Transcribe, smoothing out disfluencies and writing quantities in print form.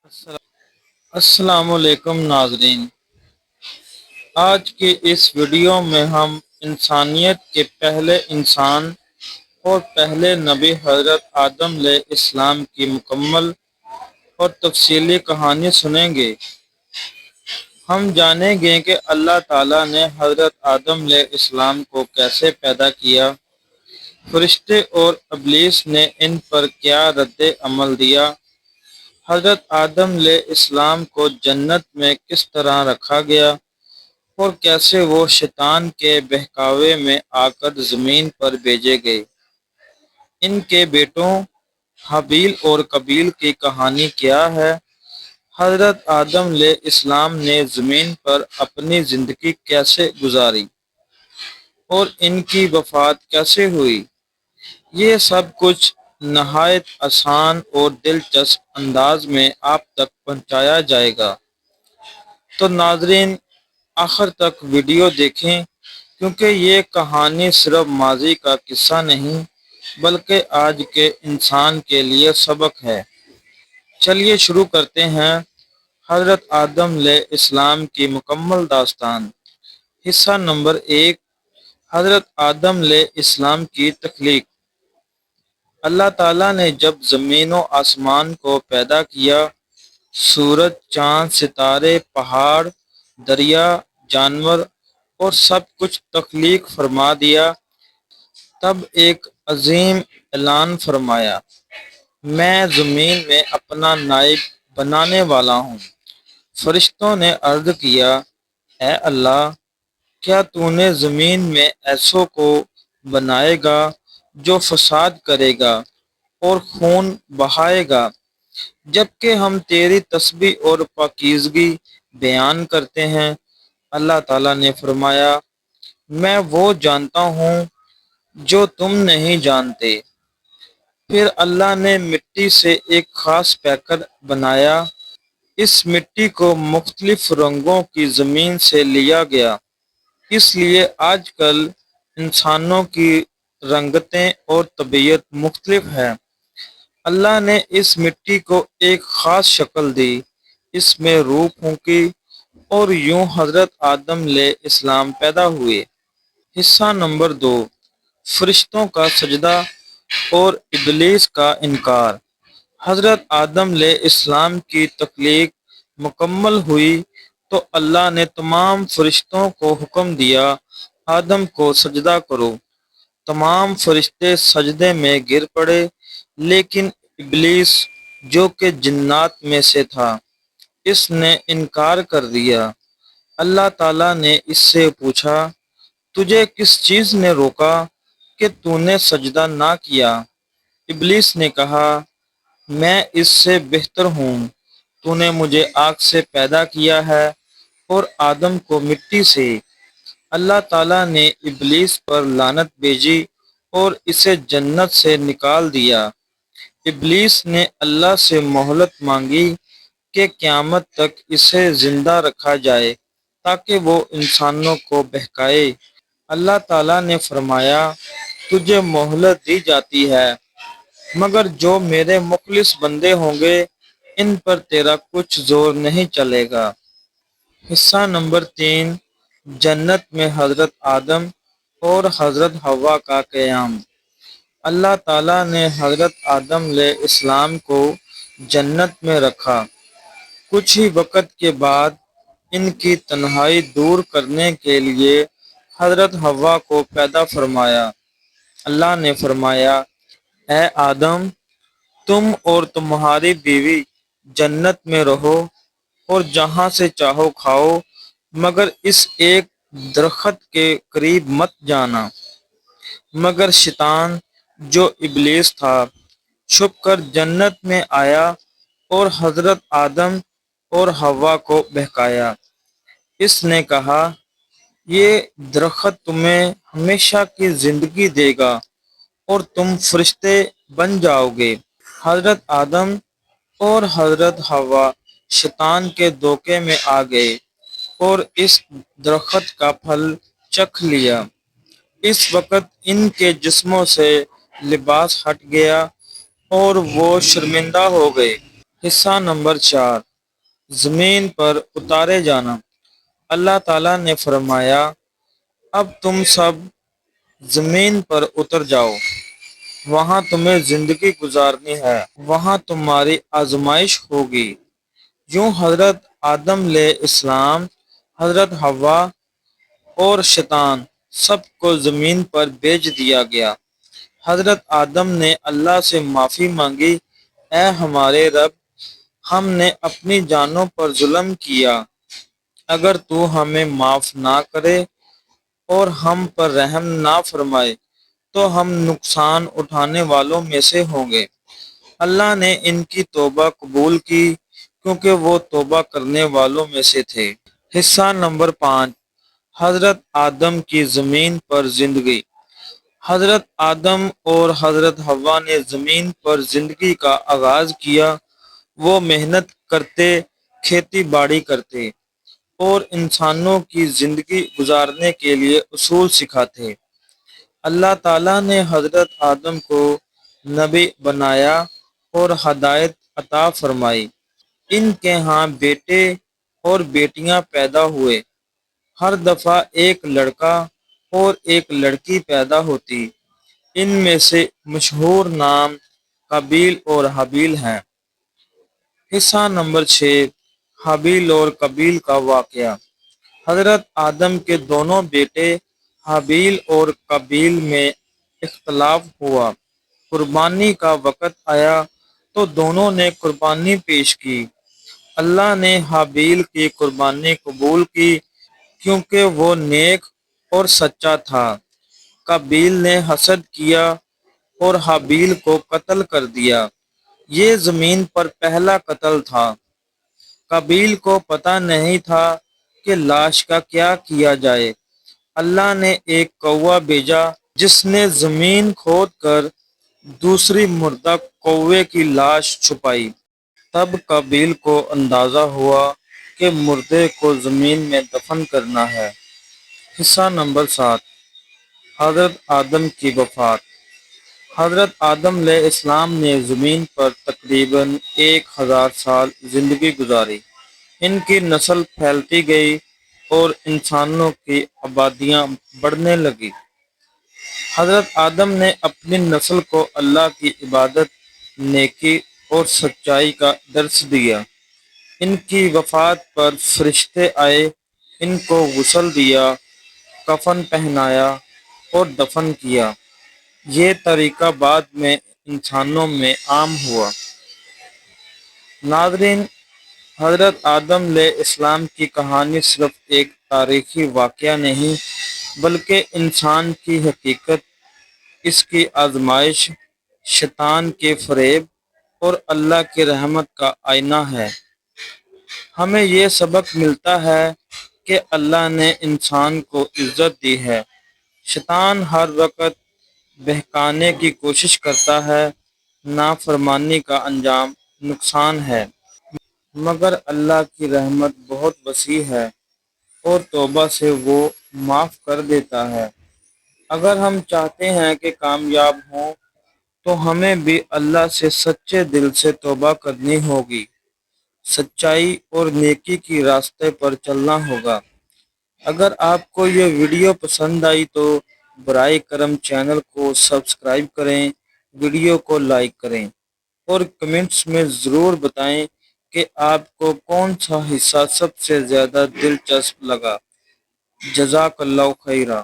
السلام علیکم ناظرین، آج کے اس ویڈیو میں ہم انسانیت کے پہلے انسان اور پہلے نبی حضرت آدم علیہ السلام کی مکمل اور تفصیلی کہانی سنیں گے۔ ہم جانیں گے کہ اللہ تعالیٰ نے حضرت آدم علیہ السلام کو کیسے پیدا کیا، فرشتے اور ابلیس نے ان پر کیا رد عمل دیا، حضرت آدم علیہ السلام کو جنت میں کس طرح رکھا گیا اور کیسے وہ شیطان کے بہکاوے میں آ کر زمین پر بھیجے گئے۔ ان کے بیٹوں حابیل اور قابیل کی کہانی کیا ہے، حضرت آدم علیہ السلام نے زمین پر اپنی زندگی کیسے گزاری اور ان کی وفات کیسے ہوئی، یہ سب کچھ نہایت آسان اور دلچسپ انداز میں آپ تک پہنچایا جائے گا۔ تو ناظرین، آخر تک ویڈیو دیکھیں، کیونکہ یہ کہانی صرف ماضی کا قصہ نہیں بلکہ آج کے انسان کے لیے سبق ہے۔ چلیے شروع کرتے ہیں حضرت آدم علیہ السلام کی مکمل داستان۔ حصہ نمبر 1، حضرت آدم علیہ السلام کی تخلیق۔ اللہ تعالیٰ نے جب زمین و آسمان کو پیدا کیا، سورج، چاند، ستارے، پہاڑ، دریا، جانور اور سب کچھ تخلیق فرما دیا، تب ایک عظیم اعلان فرمایا، میں زمین میں اپنا نائب بنانے والا ہوں۔ فرشتوں نے عرض کیا، اے اللہ، کیا تو نے زمین میں ایسوں کو بنائے گا جو فساد کرے گا اور خون بہائے گا، جبکہ ہم تیری تسبیح اور پاکیزگی بیان کرتے ہیں؟ اللہ تعالیٰ نے فرمایا، میں وہ جانتا ہوں جو تم نہیں جانتے۔ پھر اللہ نے مٹی سے ایک خاص پیکر بنایا، اس مٹی کو مختلف رنگوں کی زمین سے لیا گیا، اس لیے آج کل انسانوں کی رنگتیں اور طبیعت مختلف ہے۔ اللہ نے اس مٹی کو ایک خاص شکل دی، اس میں روح پھونکی اور یوں حضرت آدم علیہ السلام پیدا ہوئے۔ حصہ نمبر 2، فرشتوں کا سجدہ اور ابلیس کا انکار۔ حضرت آدم علیہ السلام کی تخلیق مکمل ہوئی تو اللہ نے تمام فرشتوں کو حکم دیا، آدم کو سجدہ کرو۔ تمام فرشتے سجدے میں گر پڑے، لیکن ابلیس جو کہ جنات میں سے تھا، اس نے انکار کر دیا۔ اللہ تعالیٰ نے اس سے پوچھا، تجھے کس چیز نے روکا کہ تو نے سجدہ نہ کیا؟ ابلیس نے کہا، میں اس سے بہتر ہوں، تو نے مجھے آگ سے پیدا کیا ہے اور آدم کو مٹی سے۔ اللہ تعالیٰ نے ابلیس پر لعنت بھیجی اور اسے جنت سے نکال دیا۔ ابلیس نے اللہ سے مہلت مانگی کہ قیامت تک اسے زندہ رکھا جائے تاکہ وہ انسانوں کو بہکائے۔ اللہ تعالیٰ نے فرمایا، تجھے مہلت دی جاتی ہے، مگر جو میرے مخلص بندے ہوں گے ان پر تیرا کچھ زور نہیں چلے گا۔ حصہ نمبر 3، جنت میں حضرت آدم اور حضرت حوا کا قیام۔ اللہ تعالیٰ نے حضرت آدم علیہ السلام کو جنت میں رکھا۔ کچھ ہی وقت کے بعد ان کی تنہائی دور کرنے کے لیے حضرت حوا کو پیدا فرمایا۔ اللہ نے فرمایا، اے آدم، تم اور تمہاری بیوی جنت میں رہو اور جہاں سے چاہو کھاؤ، مگر اس ایک درخت کے قریب مت جانا۔ مگر شیطان جو ابلیس تھا، چھپ کر جنت میں آیا اور حضرت آدم اور حوا کو بہکایا۔ اس نے کہا، یہ درخت تمہیں ہمیشہ کی زندگی دے گا اور تم فرشتے بن جاؤ گے۔ حضرت آدم اور حضرت حوا شیطان کے دھوکے میں آ گئے اور اس درخت کا پھل چکھ لیا۔ اس وقت ان کے جسموں سے لباس ہٹ گیا اور وہ شرمندہ ہو گئے۔ حصہ نمبر 4، زمین پر اتارے جانا۔ اللہ تعالیٰ نے فرمایا، اب تم سب زمین پر اتر جاؤ، وہاں تمہیں زندگی گزارنی ہے، وہاں تمہاری آزمائش ہوگی۔ یوں حضرت آدم علیہ السلام، حضرت حوا اور شیطان سب کو زمین پر بھیج دیا گیا۔ حضرت آدم نے اللہ سے معافی مانگی، اے ہمارے رب، ہم نے اپنی جانوں پر ظلم کیا، اگر تو ہمیں معاف نہ کرے اور ہم پر رحم نہ فرمائے تو ہم نقصان اٹھانے والوں میں سے ہوں گے۔ اللہ نے ان کی توبہ قبول کی کیونکہ وہ توبہ کرنے والوں میں سے تھے۔ حصہ نمبر 5، حضرت آدم کی زمین پر زندگی۔ حضرت آدم اور حضرت حوا نے زمین پر زندگی کا آغاز کیا۔ وہ محنت کرتے، کھیتی باڑی کرتے اور انسانوں کی زندگی گزارنے کے لیے اصول سکھاتے۔ اللہ تعالیٰ نے حضرت آدم کو نبی بنایا اور ہدایت عطا فرمائی۔ ان کے ہاں بیٹے اور بیٹیاں پیدا ہوئے۔ ہر دفعہ ایک لڑکا اور ایک لڑکی پیدا ہوتی۔ ان میں سے مشہور نام قابیل اور حابیل ہیں۔ حصہ نمبر 6، حابیل اور قابیل کا واقعہ۔ حضرت آدم کے دونوں بیٹے حابیل اور قابیل میں اختلاف ہوا۔ قربانی کا وقت آیا تو دونوں نے قربانی پیش کی۔ اللہ نے حابیل کی قربانی قبول کی کیونکہ وہ نیک اور سچا تھا۔ قابیل نے حسد کیا اور حابیل کو قتل کر دیا۔ یہ زمین پر پہلا قتل تھا۔ قابیل کو پتہ نہیں تھا کہ لاش کا کیا کیا جائے۔ اللہ نے ایک کوہ بھیجا جس نے زمین کھود کر دوسری مردہ کوے کی لاش چھپائی۔ تب قابیل کو اندازہ ہوا کہ مردے کو زمین میں دفن کرنا ہے۔ حصہ نمبر 7، حضرت آدم کی وفات۔ حضرت آدم علیہ السلام نے زمین پر تقریباً 1000 سال زندگی گزاری۔ ان کی نسل پھیلتی گئی اور انسانوں کی آبادیاں بڑھنے لگیں۔ حضرت آدم نے اپنی نسل کو اللہ کی عبادت، نیکی اور سچائی کا درس دیا۔ ان کی وفات پر فرشتے آئے، ان کو غسل دیا، کفن پہنایا اور دفن کیا۔ یہ طریقہ بعد میں انسانوں میں عام ہوا۔ ناظرین، حضرت آدم علیہ السلام کی کہانی صرف ایک تاریخی واقعہ نہیں بلکہ انسان کی حقیقت، اس کی آزمائش، شیطان کے فریب اور اللہ کی رحمت کا آئینہ ہے۔ ہمیں یہ سبق ملتا ہے کہ اللہ نے انسان کو عزت دی ہے۔ شیطان ہر وقت بہکانے کی کوشش کرتا ہے۔ نافرمانی کا انجام نقصان ہے، مگر اللہ کی رحمت بہت وسیع ہے اور توبہ سے وہ معاف کر دیتا ہے۔ اگر ہم چاہتے ہیں کہ کامیاب ہوں تو ہمیں بھی اللہ سے سچے دل سے توبہ کرنی ہوگی، سچائی اور نیکی کی راستے پر چلنا ہوگا۔ اگر آپ کو یہ ویڈیو پسند آئی تو برائے کرم چینل کو سبسکرائب کریں، ویڈیو کو لائک کریں اور کمنٹس میں ضرور بتائیں کہ آپ کو کون سا حصہ سب سے زیادہ دلچسپ لگا۔ جزاک اللہ خیرہ۔